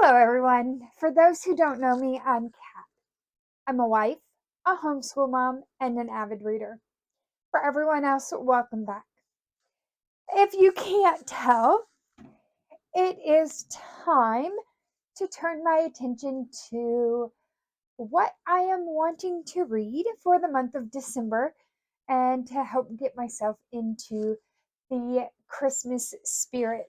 Hello, everyone. For those who don't know me, I'm Kat. I'm a wife, a homeschool mom, and an avid reader. For everyone else, welcome back. If you can't tell, it is time to turn my attention to what I am wanting to read for the month of December and to help get myself into the Christmas spirit.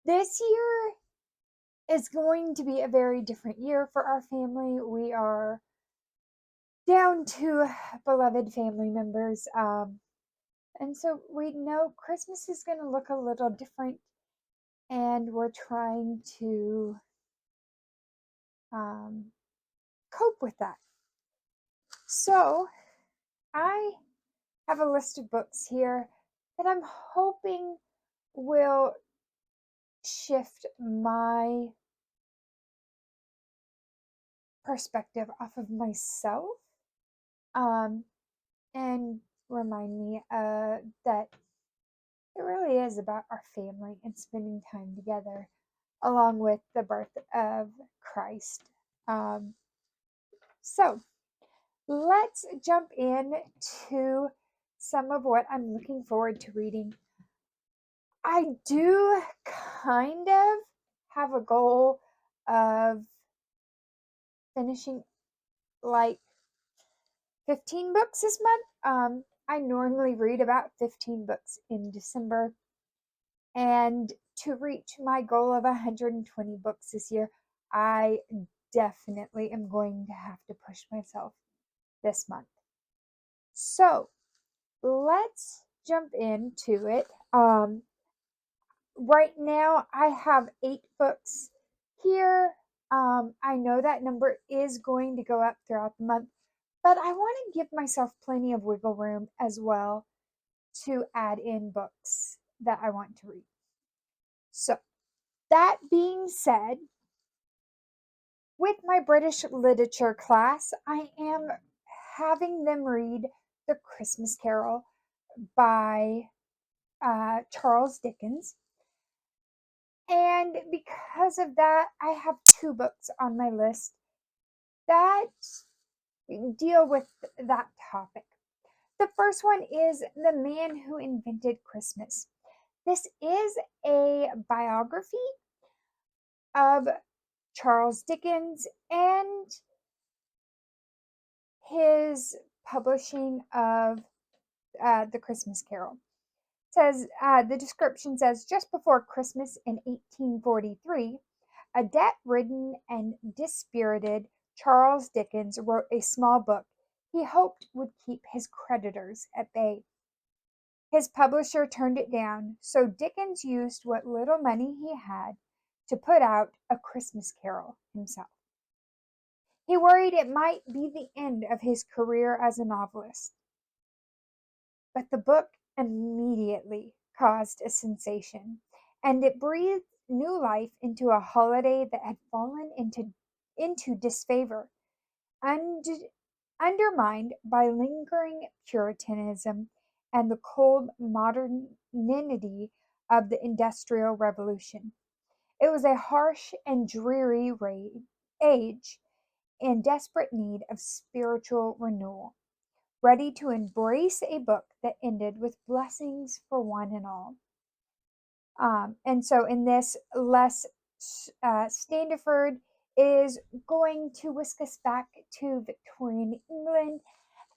This year is going to be a very different year for our family. We are down to beloved family members. And so we know Christmas is going to look a little different, and we're trying to um, cope with that. So I have a list of books here that I'm hoping will shift my perspective off of myself um, and remind me that it really is about our family and spending time together, along with the birth of Christ. Um, so let's jump in to some of what I'm looking forward to reading. I do kind of have a goal of finishing like 15 books this month. I normally read about 15 books in December. And to reach my goal of 120 books this year, I definitely am going to have to push myself this month. So let's jump into it. Right now, I have 8 books here. I know that number is going to go up throughout the month, but I want to give myself plenty of wiggle room as well to add in books that I want to read. So, that being said, with my British literature class, I am having them read The Christmas Carol by Charles Dickens. And because of that, I have 2 books on my list that deal with that topic. The first one is The Man Who Invented Christmas. This is a biography of Charles Dickens and his publishing of The Christmas Carol. Says the description says just before Christmas in 1843, a debt-ridden and dispirited Charles Dickens wrote a small book he hoped would keep his creditors at bay. His publisher turned it down, so Dickens used what little money he had to put out A Christmas Carol himself. He worried it might be the end of his career as a novelist. But the book immediately caused a sensation, and it breathed new life into a holiday that had fallen into disfavor, undermined by lingering Puritanism and the cold modernity of the Industrial Revolution. It was a harsh and dreary age in desperate need of spiritual renewal, ready to embrace a book that ended with blessings for one and all. And so in this, Les Standiford is going to whisk us back to Victorian England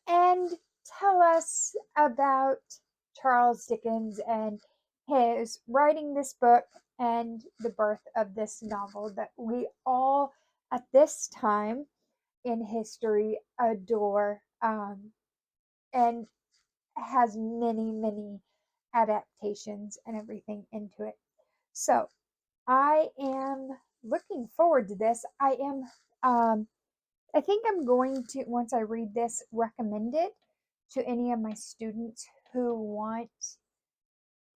and tell us about Charles Dickens and his writing this book and the birth of this novel that we all at this time in history adore, and has many, many adaptations and everything into it. So I am looking forward to this. I think I'm going to, once I read this, recommend it to any of my students who want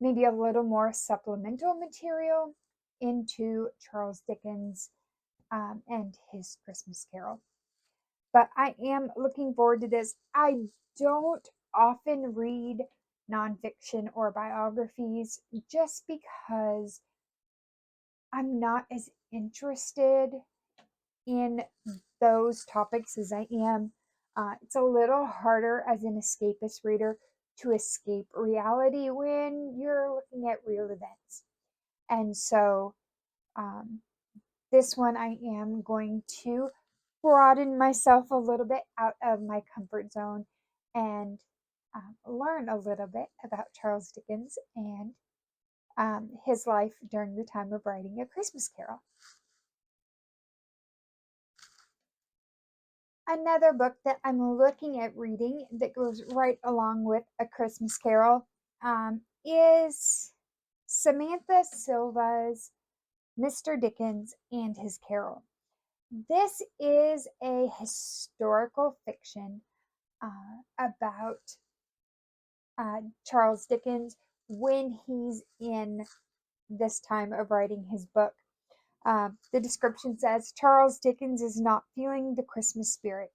maybe a little more supplemental material into Charles Dickens and his Christmas Carol. But I am looking forward to this. I don't often read nonfiction or biographies just because I'm not as interested in those topics as I am. It's a little harder as an escapist reader to escape reality when you're looking at real events. And so, um, this one I am going to broaden myself a little bit out of my comfort zone and learn a little bit about Charles Dickens and his life during the time of writing A Christmas Carol. Another book that I'm looking at reading that goes right along with A Christmas Carol is Samantha Silva's Mr. Dickens and His Carol. This is a historical fiction about Charles Dickens when he's in this time of writing his book. The description says Charles Dickens is not feeling the Christmas spirit.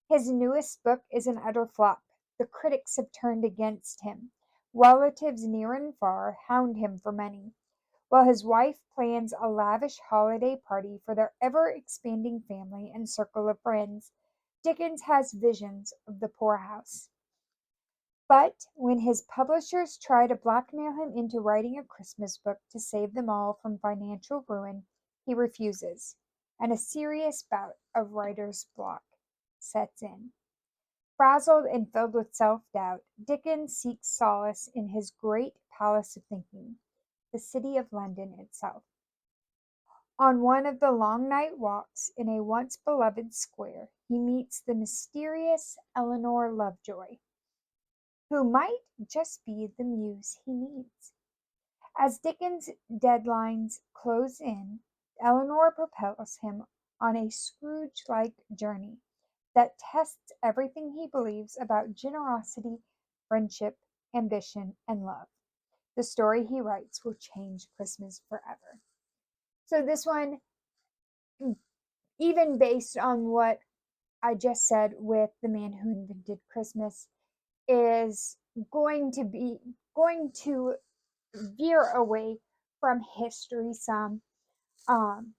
His newest book is an utter flop. The critics have turned against him. Relatives near and far hound him for money. While his wife plans a lavish holiday party for their ever expanding family and circle of friends, Dickens has visions of the poorhouse. But when his publishers try to blackmail him into writing a Christmas book to save them all from financial ruin, he refuses, and a serious bout of writer's block sets in. Frazzled and filled with self-doubt, Dickens seeks solace in his great palace of thinking, the city of London itself. On one of the long night walks in a once beloved square, he meets the mysterious Eleanor Lovejoy, who might just be the muse he needs. As Dickens' deadlines close in, Eleanor propels him on a Scrooge-like journey that tests everything he believes about generosity, friendship, ambition, and love. The story he writes will change Christmas forever. So this one, even based on what I just said with The Man Who Invented Christmas, is going to veer away from history some, um,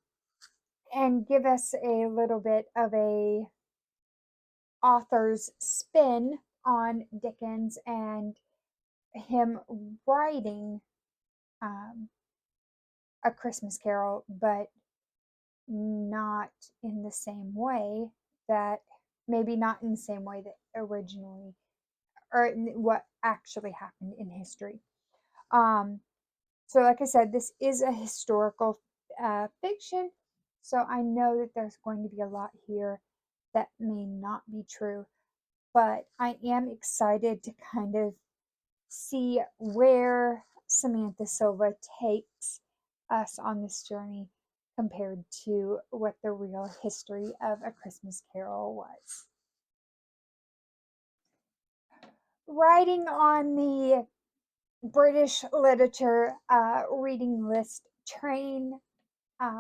and give us a little bit of a author's spin on Dickens and him writing um, A Christmas Carol, but not in the same way that maybe not in the same way that originally or what actually happened in history. Um, so, like I said, this is a historical fiction, so I know that there's going to be a lot here that may not be true, but I am excited to kind of see where Samantha Silva takes us on this journey compared to what the real history of A Christmas Carol was. Writing on the British literature reading list train,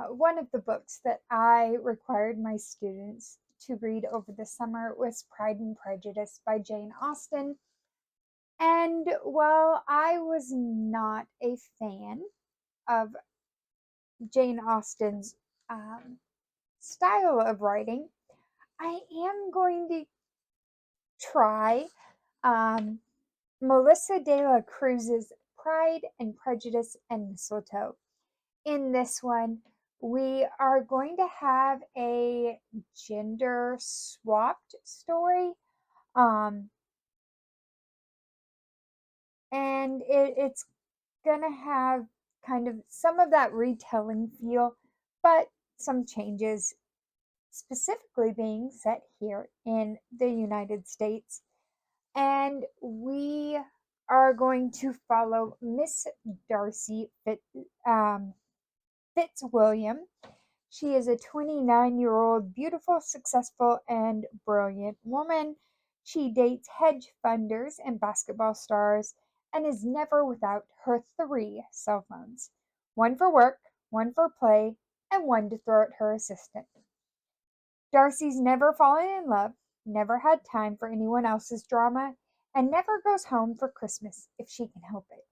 one of the books that I required my students to read over the summer was Pride and Prejudice by Jane Austen. And while I was not a fan of Jane Austen's style of writing, I am going to try um, Melissa de la Cruz's Pride and Prejudice and Mistletoe. In this one, we are going to have a gender swapped story. Um, and it's gonna have kind of some of that retelling feel, but some changes, specifically being set here in the United States. And we are going to follow Miss Darcy Fitzwilliam. She is a 29-year-old, beautiful, successful, and brilliant woman. She dates hedge funders and basketball stars and is never without her three cell phones, one for work, one for play, and one to throw at her assistant. Darcy's never fallen in love, never had time for anyone else's drama, and never goes home for Christmas if she can help it.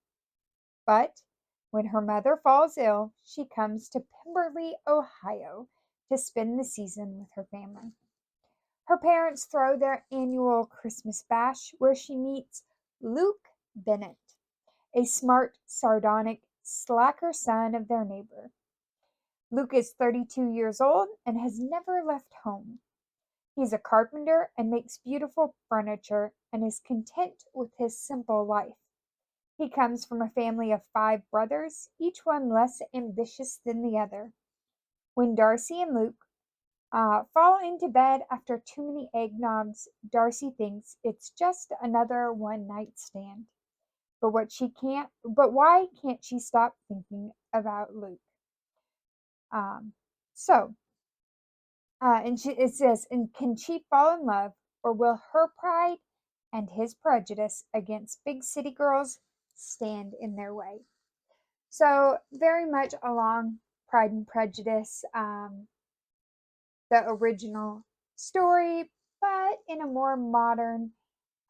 But When her mother falls ill, she comes to Pemberley, Ohio to spend the season with her family. Her parents throw their annual Christmas bash where she meets Luke Bennett, a smart, sardonic, slacker son of their neighbor. Luke is 32 years old and has never left home. He's a carpenter and makes beautiful furniture and is content with his simple life. He comes from a family of 5 brothers, each one less ambitious than the other. When Darcy and Luke fall into bed after too many eggnogs, Darcy thinks it's just another one night stand. But why can't she stop thinking about Luke? Um, so, it says, and can she fall in love, or will her pride and his prejudice against big city girls stand in their way? So, very much along Pride and Prejudice, the original story, but in a more modern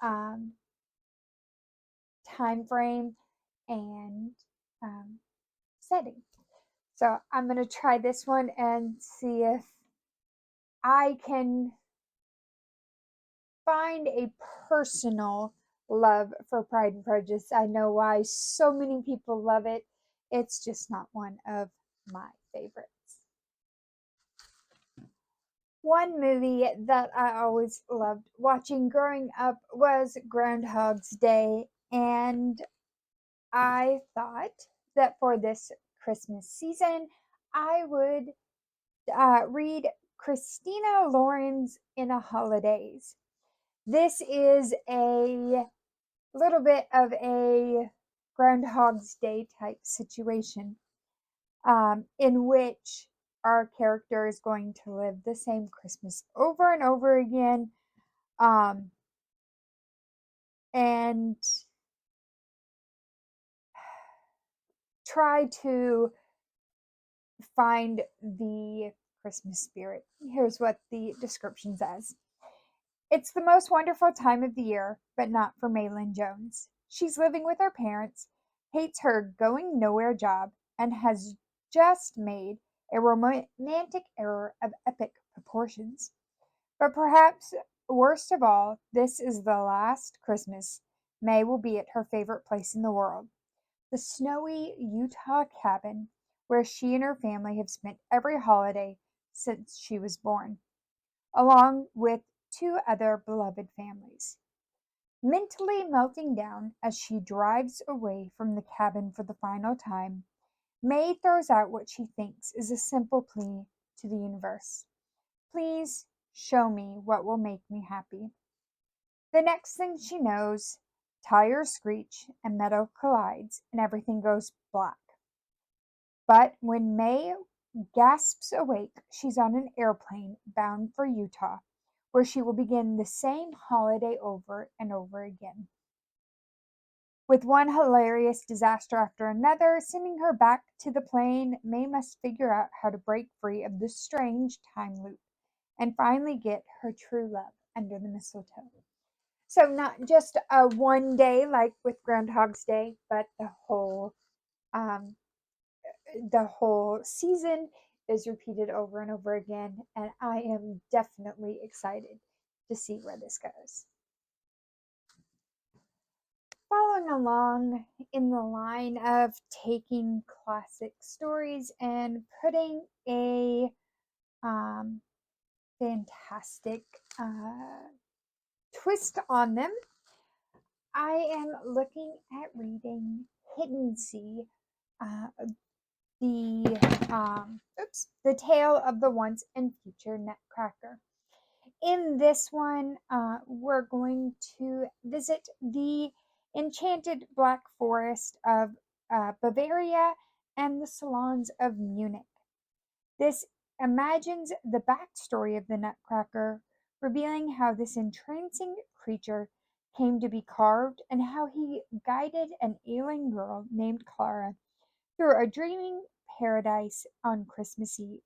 um, time frame and um, setting. So, I'm going to try this one and see if I can find a personal love for Pride and Prejudice. I know why so many people love it. It's just not one of my favorites. One movie that I always loved watching growing up was Groundhog's Day, and I thought that for this Christmas season, I would read Christina Lauren's In a Holidays. This is a little bit of a Groundhog's Day type situation in which our character is going to live the same Christmas over and over again, um, and try to find the Christmas spirit. Here's what the description says. It's the most wonderful time of the year, but not for Maylin Jones. She's living with her parents, hates her going nowhere job, and has just made a romantic error of epic proportions. But perhaps worst of all, this is the last Christmas May will be at her favorite place in the world, the snowy Utah cabin where she and her family have spent every holiday since she was born, along with 2 other beloved families. Mentally melting down as she drives away from the cabin for the final time, May throws out what she thinks is a simple plea to the universe. Please show me what will make me happy. The next thing she knows, tires screech and metal collides and everything goes black. But when May gasps awake, she's on an airplane bound for Utah, where she will begin the same holiday over and over again. With one hilarious disaster after another sending her back to the plane, May must figure out how to break free of this strange time loop and finally get her true love under the mistletoe. So not just a one day like with Groundhog's Day, but um, the whole season is repeated over and over again, and I am definitely excited to see where this goes. Following along in the line of taking classic stories and putting a fantastic twist on them, I am looking at reading Hidden Sea, uh, the tale of the once and future Nutcracker. In this one, we're going to visit the enchanted Black Forest of Bavaria and the salons of Munich. This imagines the backstory of the Nutcracker, revealing how this entrancing creature came to be carved and how he guided an ailing girl named Clara through a dreaming paradise on Christmas Eve.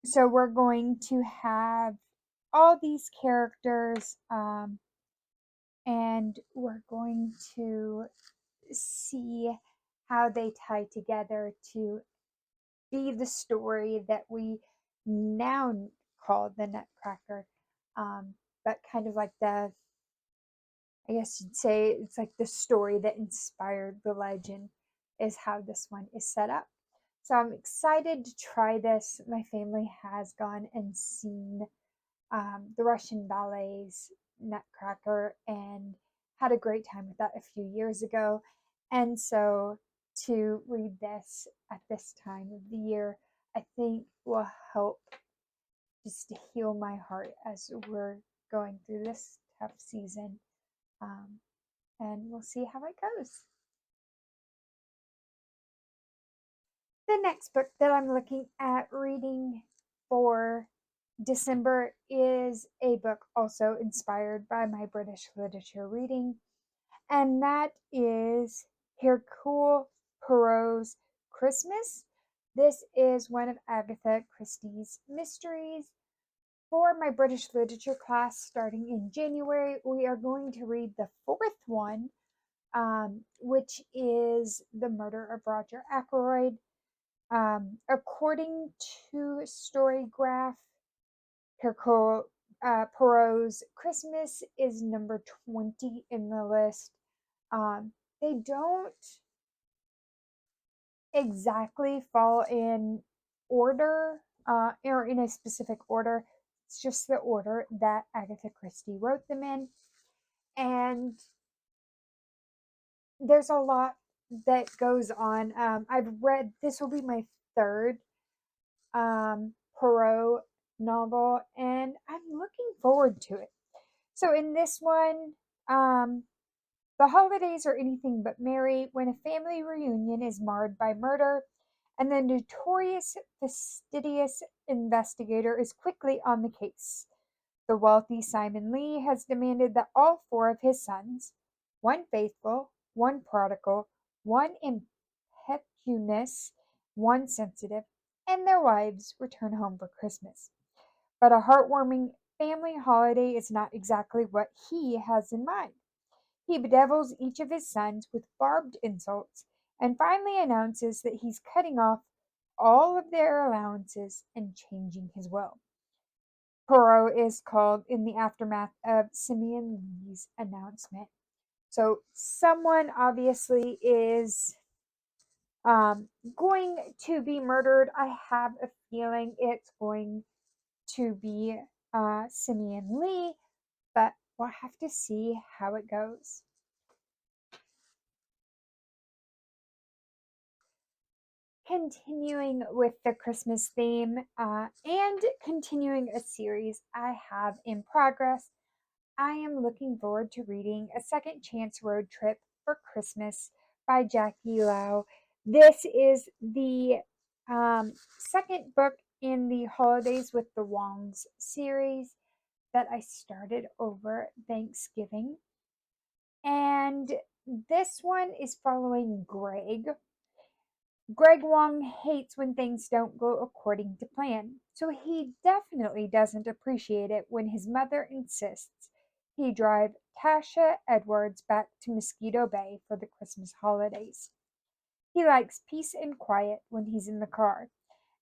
So we're going to have all these characters, and we're going to see how they tie together to be the story that we now call the Nutcracker. Um, but kind of like I guess you'd say it's like the story that inspired the legend is how this one is set up. So I'm excited to try this. My family has gone and seen the Russian ballet's Nutcracker and had a great time with that a few years ago. And so to read this at this time of the year, I think will help just to heal my heart as we're going through this tough season. Um, and we'll see how it goes. The next book that I'm looking at reading for December is a book also inspired by my British literature reading, and that is Hercule Poirot's Christmas. This is one of Agatha Christie's mysteries. For my British literature class starting in January, we are going to read the fourth one, which is The Murder of Roger Ackroyd. According to Storygraph, Hercule Poirot's Christmas is number 20 in the list. They don't exactly fall in order or in a specific order. It's just the order that Agatha Christie wrote them in. And there's a lot that goes on. I've read, this will be my third Poirot novel, and I'm looking forward to it. So in this one, the holidays are anything but merry when a family reunion is marred by murder, and the notorious fastidious investigator is quickly on the case. The wealthy Simon Lee has demanded that all four of his sons, one faithful, one prodigal, one impecunious, one sensitive, and their wives return home for Christmas. But a heartwarming family holiday is not exactly what he has in mind. He bedevils each of his sons with barbed insults and finally announces that he's cutting off all of their allowances and changing his will. Poirot is called in the aftermath of Simeon Lee's announcement. So someone obviously is going to be murdered. I have a feeling it's going to be Simeon Lee, but we'll have to see how it goes. Continuing with the Christmas theme and continuing a series I have in progress, I am looking forward to reading A Second Chance Road Trip for Christmas by Jackie Lau. This is the second book in the Holidays with the Wongs series that I started over Thanksgiving. And this one is following Greg. Greg Wong hates when things don't go according to plan, so he definitely doesn't appreciate it when his mother insists he drive Tasha Edwards back to Mosquito Bay for the Christmas holidays. He likes peace and quiet when he's in the car,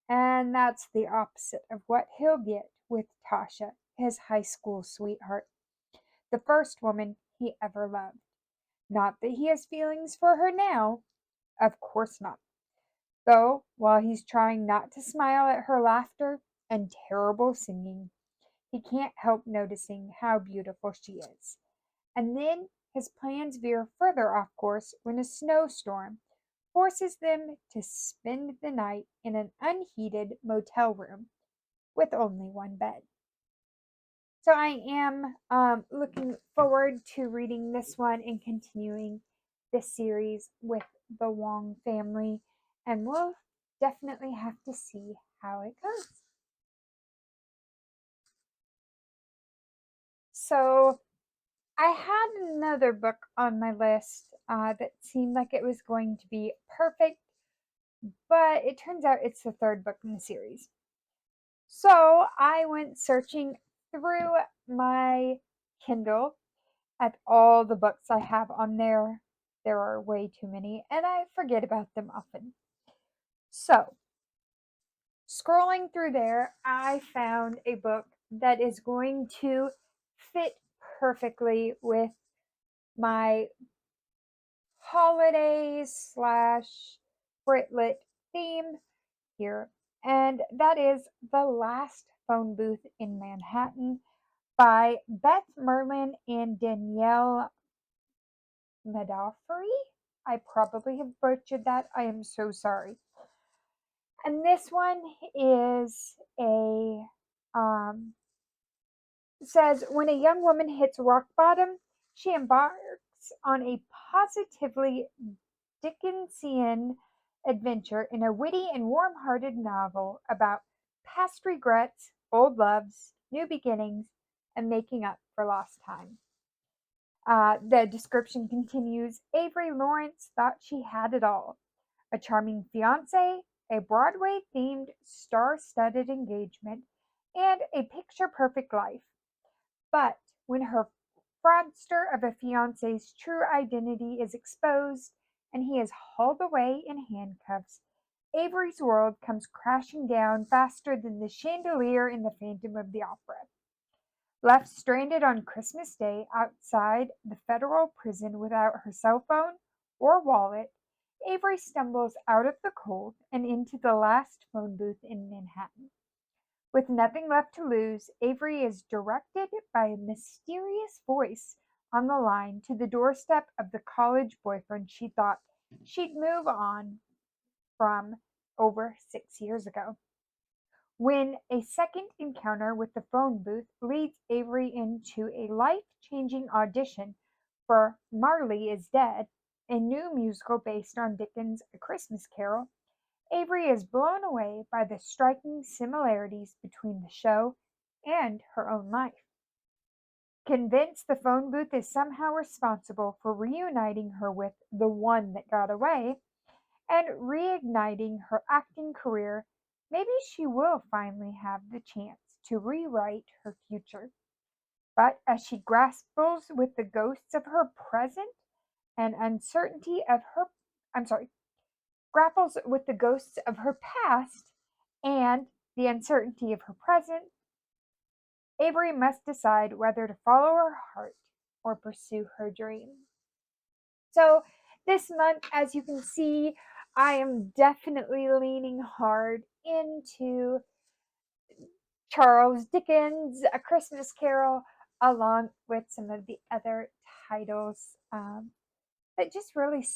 and that's the opposite of what he'll get with Tasha, his high school sweetheart, the first woman he ever loved. Not that he has feelings for her now, of course not. Though, while he's trying not to smile at her laughter and terrible singing, he can't help noticing how beautiful she is. And then his plans veer further off course when a snowstorm forces them to spend the night in an unheated motel room with only one bed. So I am looking forward to reading this one and continuing this series with the Wong family, and we'll definitely have to see how it goes. So I had another book on my list that seemed like it was going to be perfect, but it turns out it's the third book in the series. So I went searching through my Kindle at all the books I have on there There are way too many, and I forget about them often. So, scrolling through there, I found a book that is going to fit perfectly with my holidays slash Britlit theme here, and that is The Last Phone Booth in Manhattan by Beth Merlin and Danielle Medaffery. I probably have butchered that. I am so sorry. And this one is a um, says when a young woman hits rock bottom, she embarks on a positively Dickensian adventure in a witty and warm hearted novel about past regrets, old loves, new beginnings, and making up for lost time. The description continues Avery Lawrence thought she had it all a charming fiance, a Broadway themed star studded engagement, and a picture perfect life. But when her fraudster of a fiance's true identity is exposed and he is hauled away in handcuffs, Avery's world comes crashing down faster than the chandelier in the Phantom of the Opera. Left stranded on Christmas Day outside the federal prison without her cell phone or wallet, Avery stumbles out of the cold and into the last phone booth in Manhattan. With nothing left to lose, Avery is directed by a mysterious voice on the line to the doorstep of the college boyfriend she thought she'd move on from over 6 years ago. When a second encounter with the phone booth leads Avery into a life changing audition for Marley is Dead, a new musical based on Dickens' A Christmas Carol, Avery is blown away by the striking similarities between the show and her own life. Convinced the phone booth is somehow responsible for reuniting her with the one that got away and reigniting her acting career, maybe she will finally have the chance to rewrite her future. But as she grapples with the ghosts of her present and uncertainty of her, I'm sorry, grapples with the ghosts of her past and the uncertainty of her present, Avery must decide whether to follow her heart or pursue her dream. So, this month, as you can see, I am definitely leaning hard into Charles Dickens' A Christmas Carol, along with some of the other titles that just really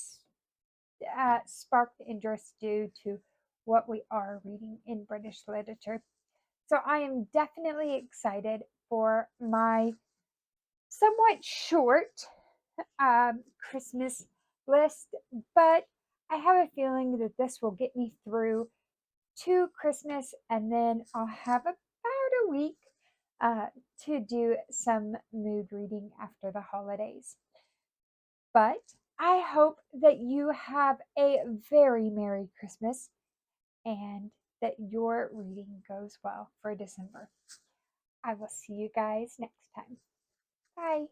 sparked interest due to what we are reading in British literature. So I am definitely excited for my somewhat short Christmas list, but I have a feeling that this will get me through to Christmas, and then I'll have about a week uh, to do some mood reading after the holidays. But I hope that you have a very Merry Christmas and that your reading goes well for December. I will see you guys next time. Bye.